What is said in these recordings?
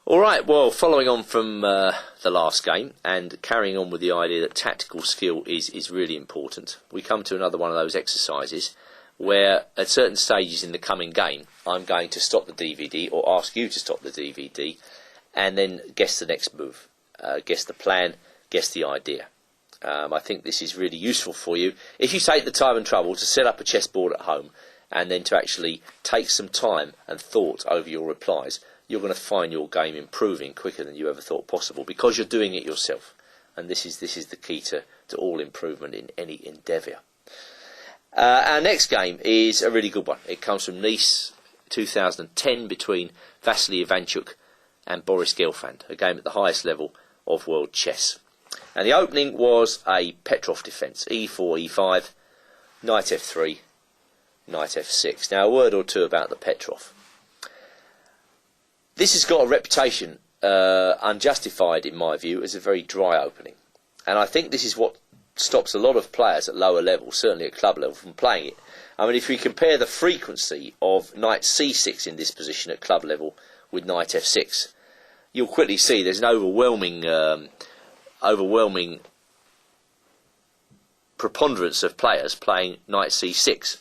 Alright, well, following on from the last game and carrying on with the idea that tactical skill is really important, we come to another one of those exercises where at certain stages in the coming game I'm going to stop the DVD or ask you to stop the DVD and then guess the next move, guess the plan, guess the idea. I think this is really useful for you if you take the time and trouble to set up a chessboard at home and then to actually take some time and thought over your replies. You're going to find your game improving quicker than you ever thought possible because you're doing it yourself. And this is the key to all improvement in any endeavour. Our next game is a really good one. It comes from Nice 2010 between Vasily Ivanchuk and Boris Gelfand, a game at the highest level of world chess. And the opening was a Petrov defence, e4, e5, knight f3, knight f6. Now a word or two about the Petrov. This has got a reputation, unjustified in my view, as a very dry opening. And I think this is what stops a lot of players at lower levels, certainly at club level, from playing it. I mean, if we compare the frequency of knight c6 in this position at club level with knight f6, you'll quickly see there's an overwhelming preponderance of players playing knight c6.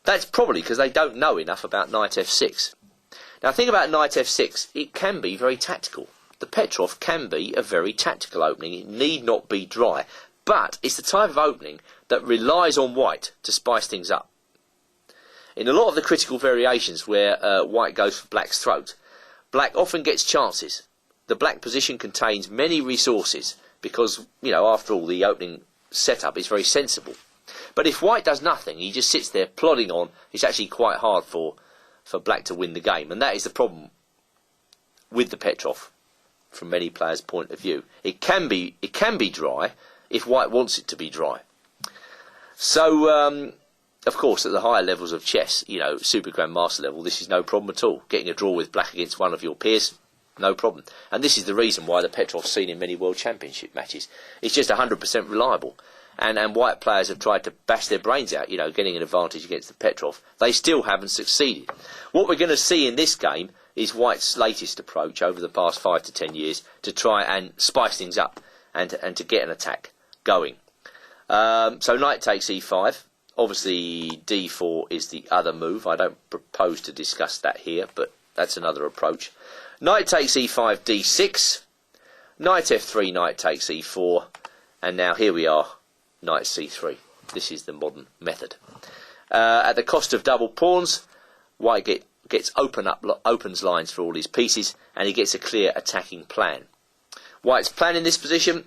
That's probably because they don't know enough about knight f6. Now think about knight f6, it can be very tactical. The Petrov can be a very tactical opening, it need not be dry, but it's the type of opening that relies on white to spice things up. In a lot of the critical variations where white goes for black's throat, black often gets chances. The black position contains many resources because, you know, after all, the opening setup is very sensible. But if white does nothing, he just sits there plodding on, it's actually quite hard for black to win the game, and that is the problem with the Petrov from many players' point of view. It can be dry if white wants it to be dry. So of course at the higher levels of chess, you know, Super Grandmaster level, this is no problem at all. Getting a draw with black against one of your peers, no problem. And this is the reason why the Petrov's seen in many World Championship matches. It's just 100% reliable. And white players have tried to bash their brains out, you know, getting an advantage against the Petrov. They still haven't succeeded. What we're going to see in this game is white's latest approach over the past 5 to 10 years to try and spice things up and to get an attack going. So knight takes e5. Obviously d4 is the other move. I don't propose to discuss that here, but that's another approach. Knight takes e5, d6. Knight f3, knight takes e4. And now here we are. Knight c3. This is the modern method. At the cost of double pawns, white gets opens lines for all his pieces, and he gets a clear attacking plan. White's plan in this position,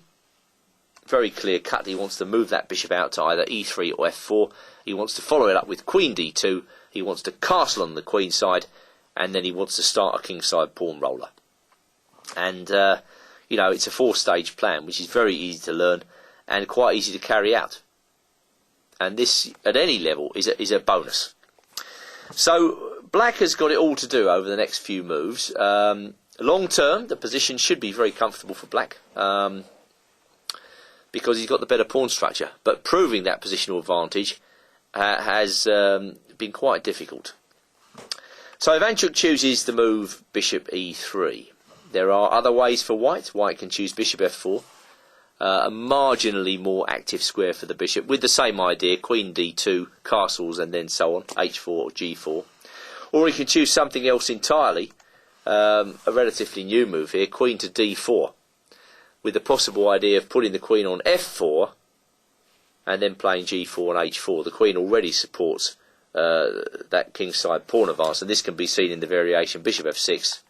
very clear cut. He wants to move that bishop out to either e3 or f4. He wants to follow it up with queen d2. He wants to castle on the queen side, and then he wants to start a kingside pawn roller. And you know, it's a 4-stage plan, which is very easy to learn and quite easy to carry out. And this, at any level, is a bonus. So black has got it all to do over the next few moves. Long term, the position should be very comfortable for black because he's got the better pawn structure. But proving that positional advantage has been quite difficult. So Ivanchuk chooses the move bishop e3. There are other ways for white. White can choose bishop f4. A marginally more active square for the bishop with the same idea, queen d2, castles and then so on, h4 or g4. Or he can choose something else entirely, a relatively new move here, queen to d4, with the possible idea of putting the queen on f4 and then playing g4 and h4. The queen already supports that kingside pawn advance, and this can be seen in the variation bishop f6,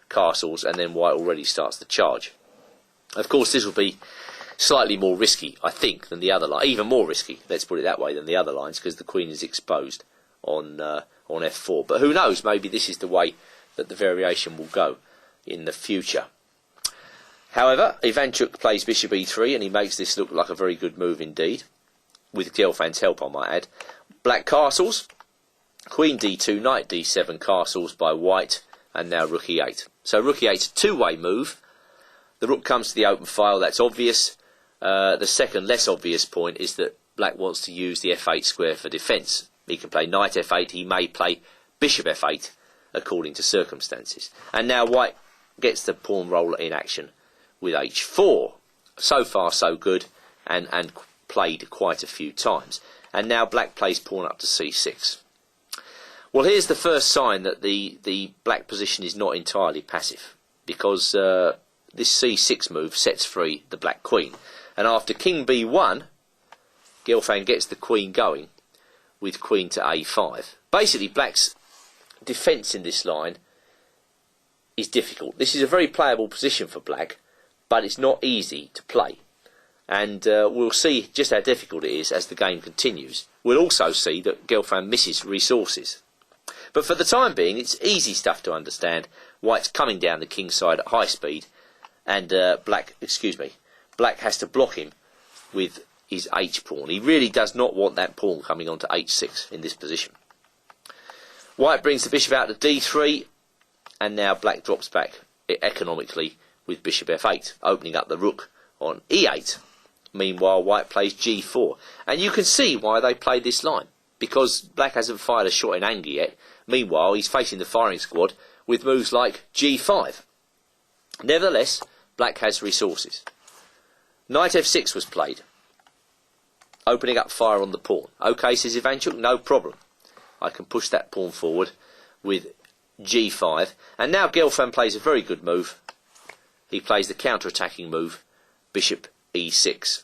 castles, and then white already starts the charge. Of course, this will be slightly more risky, I think, than the other line. Even more risky, let's put it that way, than the other lines, because the queen is exposed on f4. But who knows, maybe this is the way that the variation will go in the future. However, Ivanchuk plays bishop e3, and he makes this look like a very good move indeed, with Gelfand's help, I might add. Black castles, queen d2, knight d7, castles by white, and now rook e8. So rook e8's a two-way move. The rook comes to the open file, that's obvious. The second, less obvious point is that black wants to use the f8 square for defence. He can play knight f8, he may play bishop f8 according to circumstances. And now white gets the pawn roller in action with h4. So far so good, and played quite a few times. And now black plays pawn up to c6. Well, here's the first sign that the black position is not entirely passive, because this c6 move sets free the black queen. And after king b1, Gelfand gets the queen going with queen to a5. Basically, black's defence in this line is difficult. This is a very playable position for black, but it's not easy to play. And we'll see just how difficult it is as the game continues. We'll also see that Gelfand misses resources. But for the time being, it's easy stuff to understand. White's coming down the king side at high speed, and black has to block him with his h-pawn. He really does not want that pawn coming onto h6 in this position. White brings the bishop out to d3, and now black drops back economically with bishop f8, opening up the rook on e8. Meanwhile, white plays g4. And you can see why they played this line, because black hasn't fired a shot in anger yet. Meanwhile, he's facing the firing squad with moves like g5. Nevertheless, black has resources. Knight f6 was played, opening up fire on the pawn. OK, says Ivanchuk, no problem. I can push that pawn forward with g5. And now Gelfand plays a very good move. He plays the counter-attacking move, bishop e6.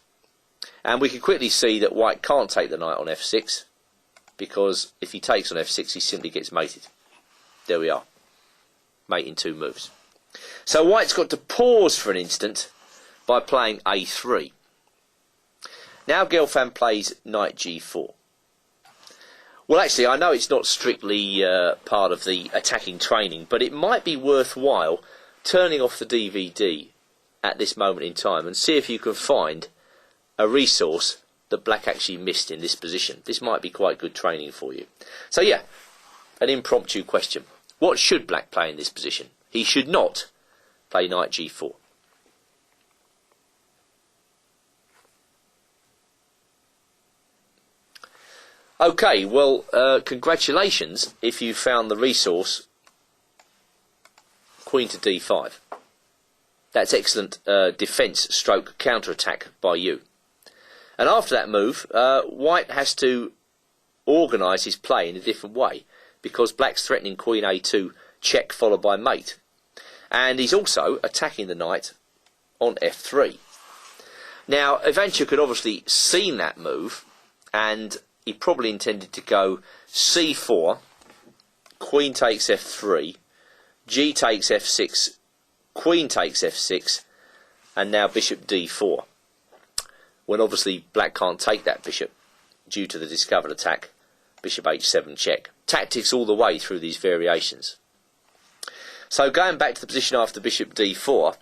And we can quickly see that white can't take the knight on f6, because if he takes on f6, he simply gets mated. There we are. Mate in 2 moves. So white's got to pause for an instant by playing a3. Now Gelfand plays knight g4. Well, actually, I know it's not strictly part of the attacking training, but it might be worthwhile turning off the DVD at this moment in time and see if you can find a resource that black actually missed in this position. This might be quite good training for you. So yeah, an impromptu question. What should black play in this position? He should not play knight g4. Okay, well, congratulations if you found the resource queen to d5. That's excellent defence stroke counter-attack by you. And after that move, white has to organise his play in a different way, because black's threatening queen a2 check followed by mate. And he's also attacking the knight on f3. Now, Ivanchuk had obviously seen that move, and he probably intended to go c4, queen takes f3, g takes f6, queen takes f6, and now bishop d4. When obviously black can't take that bishop due to the discovered attack, bishop h7 check. Tactics all the way through these variations. So going back to the position after bishop d4,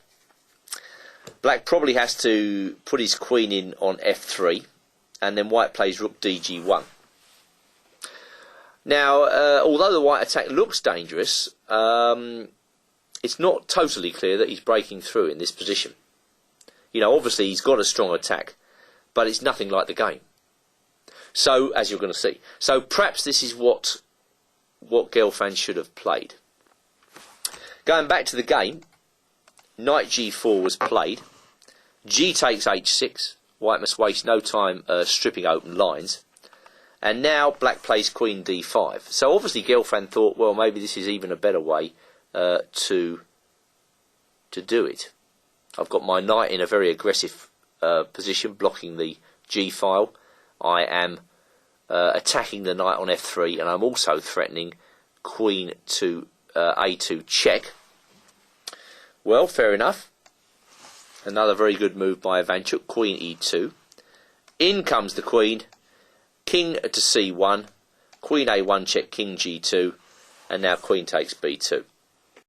black probably has to put his queen in on f3, and then white plays rook dg1. Now, although the white attack looks dangerous, it's not totally clear that he's breaking through in this position. You know, obviously he's got a strong attack, but it's nothing like the game. So, as you're going to see. So perhaps this is what Gelfand should have played. Going back to the game, knight g4 was played. G takes h6. White must waste no time stripping open lines. And now black plays queen d5. So obviously Gelfand thought, well, maybe this is even a better way to do it. I've got my knight in a very aggressive position, blocking the g-file. I am attacking the knight on f3, and I'm also threatening queen to a2 check. Well, fair enough. Another very good move by Ivanchuk, queen e2. In comes the queen, king to c1, queen a1 check, king g2, and now queen takes b2.